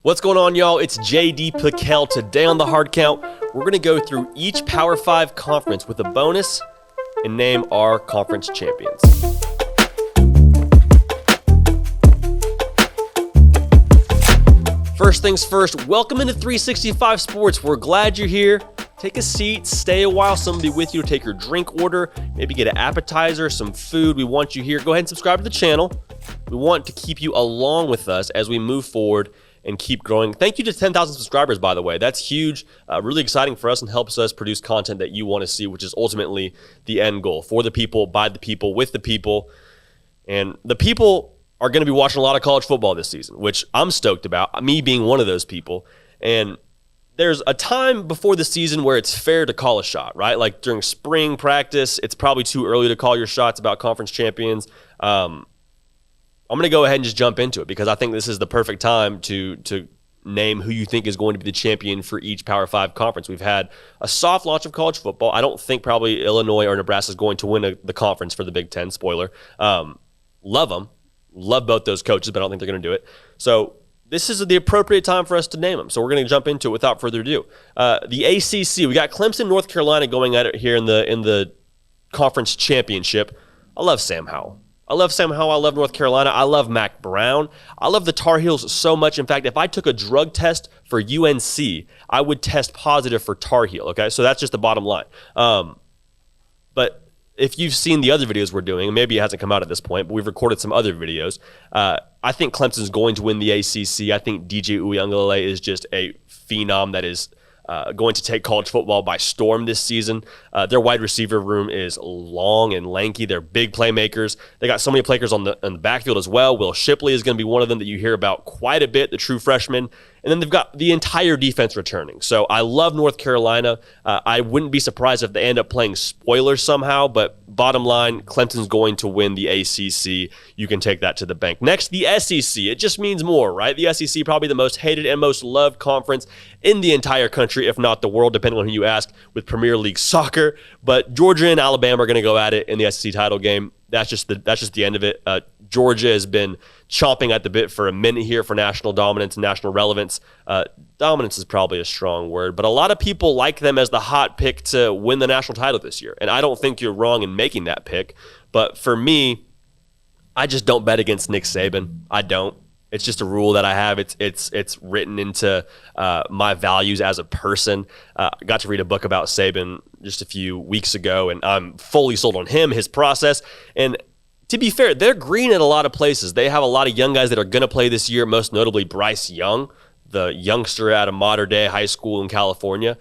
What's going on, y'all? It's JD Pickell. Today on the Hard Count, we're going to go through each Power 5 conference with a bonus and name our conference champions. First things first, welcome into 365 Sports. We're glad you're here. Take a seat, stay a while. Someone will be with you to take your drink order, maybe get an appetizer, some food. We want you here. Go ahead and subscribe to the channel. We want to keep you along with us as we move forward and keep growing. Thank you to 10,000 subscribers, by the way. That's huge, really exciting for us and helps us produce content that you want to see, which is ultimately the end goal. For the people, by the people, with the people. And the people are going to be watching a lot of college football this season, which I'm stoked about, me being one of those people. And there's a time before the season where it's fair to call a shot, right? Like during spring practice, it's probably too early to call your shots about conference champions. I'm going to go ahead and just jump into it because I think this is the perfect time to name who you think is going to be the champion for each Power 5 conference. We've had a soft launch of college football. I don't think probably Illinois or Nebraska is going to win the conference for the Big Ten. Spoiler. Love them. Love both those coaches, but I don't think they're going to do it. So this is the appropriate time for us to name them. So we're going to jump into it without further ado. The ACC, we got Clemson, North Carolina going at it here in the conference championship. I love Sam Howell. I love North Carolina. I love Mac Brown. I love the Tar Heels so much. In fact, if I took a drug test for UNC, I would test positive for Tar Heel, okay? So that's just the bottom line. But if you've seen the other videos we're doing, maybe it hasn't come out at this point, but we've recorded some other videos. I think Clemson's going to win the ACC. I think DJ Uiagalelei is just a phenom that is going to take college football by storm this season. Their wide receiver room is long and lanky. They're big playmakers. They got so many playmakers on the backfield as well. Will Shipley is going to be one of them that you hear about quite a bit, the true freshman. And then they've got the entire defense returning. So I love North Carolina. I wouldn't be surprised if they end up playing spoilers somehow, but bottom line, Clemson's going to win the ACC. You can take that to the bank. Next, the SEC. It just means more, right? The SEC, probably the most hated and most loved conference in the entire country, if not the world, depending on who you ask, with Premier League soccer. But Georgia and Alabama are going to go at it in the SEC title game. That's just the end of it. Georgia has been chomping at the bit for a minute here for national dominance and national relevance. Dominance is probably a strong word, but a lot of people like them as the hot pick to win the national title this year. And I don't think you're wrong in making that pick. But for me, I just don't bet against Nick Saban. I don't. It's just a rule that I have. It's written into my values as a person. I got to read a book about Saban just a few weeks ago, and I'm fully sold on him, his process. And to be fair, they're green at a lot of places. They have a lot of young guys that are going to play this year, most notably Bryce Young, the youngster out of modern-day high school in California.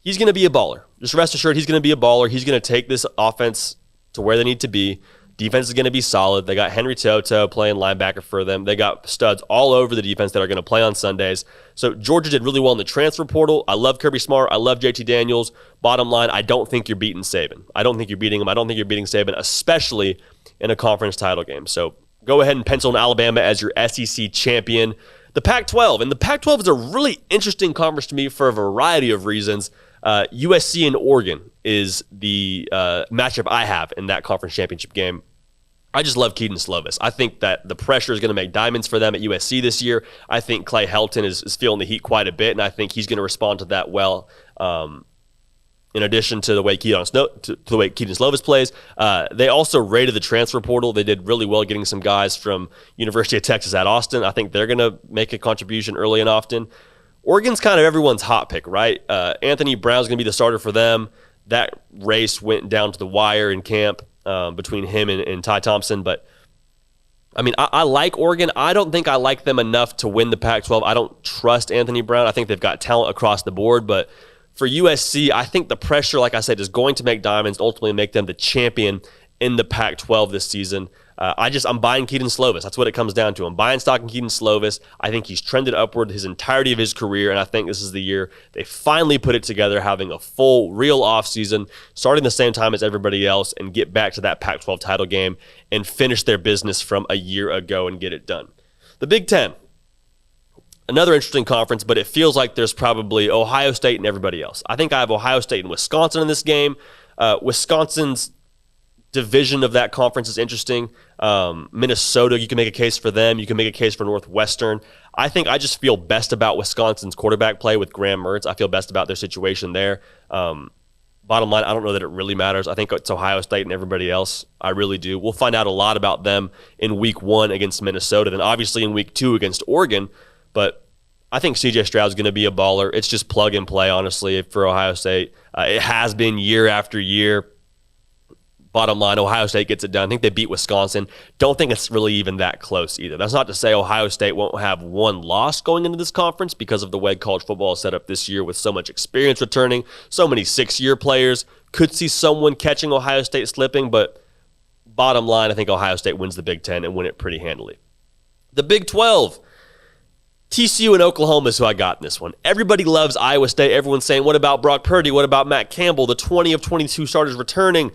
He's going to be a baller. Just rest assured, he's going to be a baller. He's going to take this offense to where they need to be. Defense is going to be solid. They got Henry Toto playing linebacker for them. They got studs all over the defense that are going to play on Sundays. So Georgia did really well in the transfer portal. I love Kirby Smart. I love JT Daniels. Bottom line, I don't think you're beating Saban. I don't think you're beating him. I don't think you're beating Saban, especially in a conference title game. So go ahead and pencil in Alabama as your SEC champion. The Pac-12. And the Pac-12 is a really interesting conference to me for a variety of reasons. USC and Oregon is the matchup I have in that conference championship game. I just love Kedon Slovis. I think that the pressure is going to make diamonds for them at USC this year. I think Clay Helton is feeling the heat quite a bit, and I think he's going to respond to that well. In addition to the way Kedon Slovis plays, they also raided the transfer portal. They did really well getting some guys from University of Texas at Austin. I think they're going to make a contribution early and often. Oregon's kind of everyone's hot pick, right? Anthony Brown's going to be the starter for them. That race went down to the wire in camp between him and Ty Thompson. But, I mean, I like Oregon. I don't think I like them enough to win the Pac-12. I don't trust Anthony Brown. I think they've got talent across the board. But for USC, I think the pressure, like I said, is going to make diamonds, ultimately make them the champion in the Pac-12 this season. I'm buying Kedon Slovis. That's what it comes down to. I'm buying stock in Kedon Slovis. I think he's trended upward his entirety of his career, and I think this is the year they finally put it together, having a full, real offseason, starting the same time as everybody else, and get back to that Pac-12 title game and finish their business from a year ago and get it done. The Big Ten, another interesting conference, but it feels like there's probably Ohio State and everybody else. I think I have Ohio State and Wisconsin in this game. Wisconsin's division of that conference is interesting. Minnesota, you can make a case for them. You can make a case for Northwestern. I think I just feel best about Wisconsin's quarterback play with Graham Mertz. I feel best about their situation there. Bottom line, I don't know that it really matters. I think it's Ohio State and everybody else. I really do. We'll find out a lot about them in week 1 against Minnesota, then obviously in week 2 against Oregon. But I think C.J. Stroud's going to be a baller. It's just plug and play, honestly, for Ohio State. It has been year after year. Bottom line, Ohio State gets it done. I think they beat Wisconsin. Don't think it's really even that close either. That's not to say Ohio State won't have one loss going into this conference because of the way college football is set up this year with so much experience returning, so many 6-year players. Could see someone catching Ohio State slipping, but bottom line, I think Ohio State wins the Big Ten and win it pretty handily. The Big 12. TCU and Oklahoma is who I got in this one. Everybody loves Iowa State. Everyone's saying, what about Brock Purdy? What about Matt Campbell? The 20 of 22 starters returning.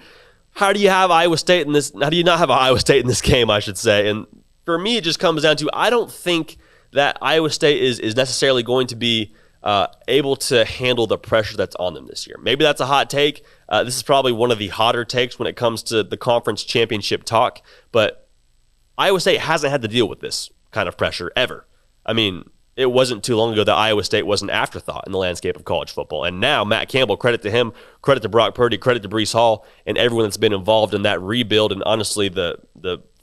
How do you have Iowa State in this? How do you not have Iowa State in this game, I should say? And for me, it just comes down to I don't think that Iowa State is necessarily going to be able to handle the pressure that's on them this year. Maybe that's a hot take. This is probably one of the hotter takes when it comes to the conference championship talk. But Iowa State hasn't had to deal with this kind of pressure ever. I mean, it wasn't too long ago that Iowa State was an afterthought in the landscape of college football. And now Matt Campbell, credit to him, credit to Brock Purdy, credit to Breece Hall, and everyone that's been involved in that rebuild and honestly the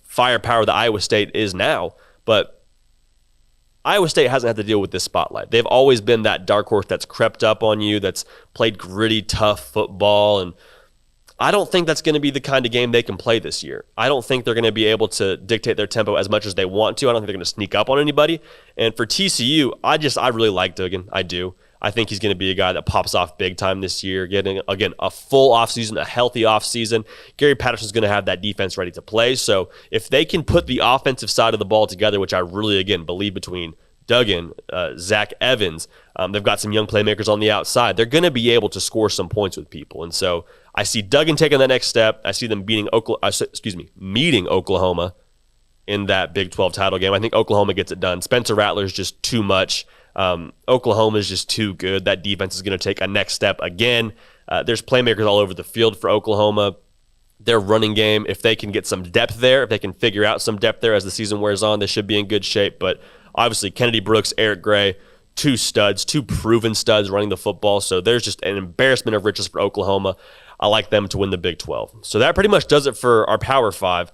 firepower that Iowa State is now. But Iowa State hasn't had to deal with this spotlight. They've always been that dark horse that's crept up on you, that's played gritty, tough football, and I don't think that's going to be the kind of game they can play this year. I don't think they're going to be able to dictate their tempo as much as they want to. I don't think they're going to sneak up on anybody. And for TCU, I really like Duggan. I do. I think he's going to be a guy that pops off big time this year, getting, again, a full offseason, a healthy offseason. Gary Patterson's going to have that defense ready to play. So if they can put the offensive side of the ball together, which I really, again, believe between Duggan, Zach Evans, they've got some young playmakers on the outside. They're going to be able to score some points with people. And so I see Duggan taking the next step. I see them meeting Oklahoma in that Big 12 title game. I think Oklahoma gets it done. Spencer Rattler's just too much. Oklahoma is just too good. That defense is going to take a next step again. There's playmakers all over the field for Oklahoma. Their running game, if they can get some depth there, if they can figure out some depth there as the season wears on, they should be in good shape. But obviously, Kennedy Brooks, Eric Gray, two proven studs running the football. So there's just an embarrassment of riches for Oklahoma. I like them to win the Big 12. So that pretty much does it for our Power 5.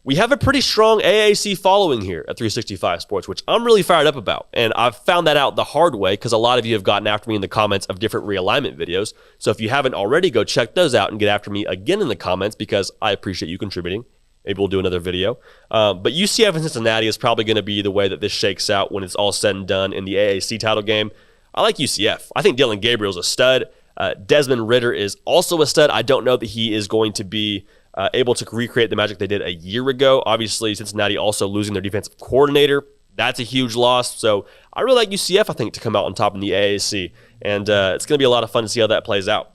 We have a pretty strong AAC following here at 365 Sports, which I'm really fired up about. And I've found that out the hard way because a lot of you have gotten after me in the comments of different realignment videos. So if you haven't already, go check those out and get after me again in the comments because I appreciate you contributing. Maybe we'll do another video. But UCF and Cincinnati is probably going to be the way that this shakes out when it's all said and done in the AAC title game. I like UCF. I think Dylan Gabriel's a stud. Desmond Ridder is also a stud. I don't know that he is going to be able to recreate the magic they did a year ago. Obviously, Cincinnati also losing their defensive coordinator. That's a huge loss. So I really like UCF, I think, to come out on top in the AAC. And it's going to be a lot of fun to see how that plays out.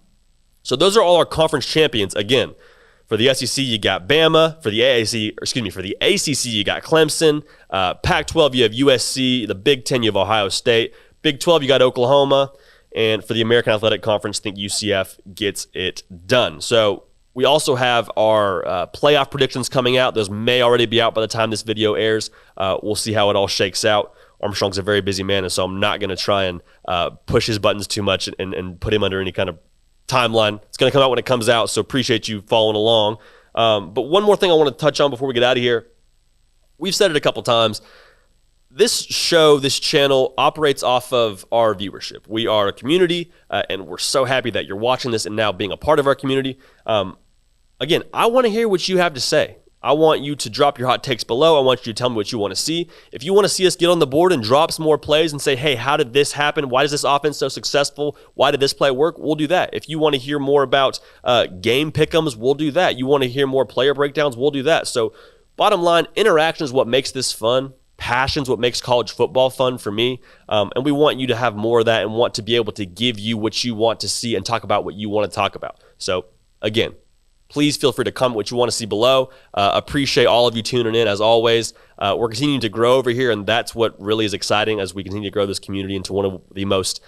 So those are all our conference champions. Again, for the SEC, you got Bama. For the ACC, you got Clemson. Pac-12, you have USC. The Big Ten, you have Ohio State. Big 12, you got Oklahoma. And for the American Athletic Conference, I think UCF gets it done. So we also have our playoff predictions coming out. Those may already be out by the time this video airs. We'll see how it all shakes out. Armstrong's a very busy man, and so I'm not going to try and push his buttons too much and put him under any kind of timeline. It's going to come out when it comes out, so appreciate you following along. But one more thing I want to touch on before we get out of here. We've said it a couple times. This show, this channel, operates off of our viewership. We are a community, and we're so happy that you're watching this and now being a part of our community. Again, I want to hear what you have to say. I want you to drop your hot takes below. I want you to tell me what you want to see. If you want to see us get on the board and drop some more plays and say, hey, how did this happen? Why is this offense so successful? Why did this play work? We'll do that. If you want to hear more about game pick'ems, we'll do that. You want to hear more player breakdowns, we'll do that. So bottom line, interaction is what makes this fun. Passion's what makes college football fun for me, and we want you to have more of that and want to be able to give you what you want to see and talk about what you want to talk about. So, again, Please feel free to comment what you want to see below. Appreciate all of you tuning in as always. We're continuing to grow over here, and that's what really is exciting as we continue to grow this community into one of the most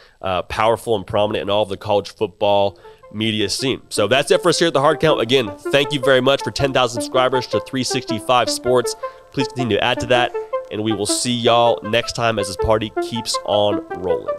powerful and prominent in all of the college football media scene. So that's it for us here at The Hard Count. Again, thank you very much for 10,000 subscribers to 365 Sports. Please continue to add to that, and we will see y'all next time as this party keeps on rolling.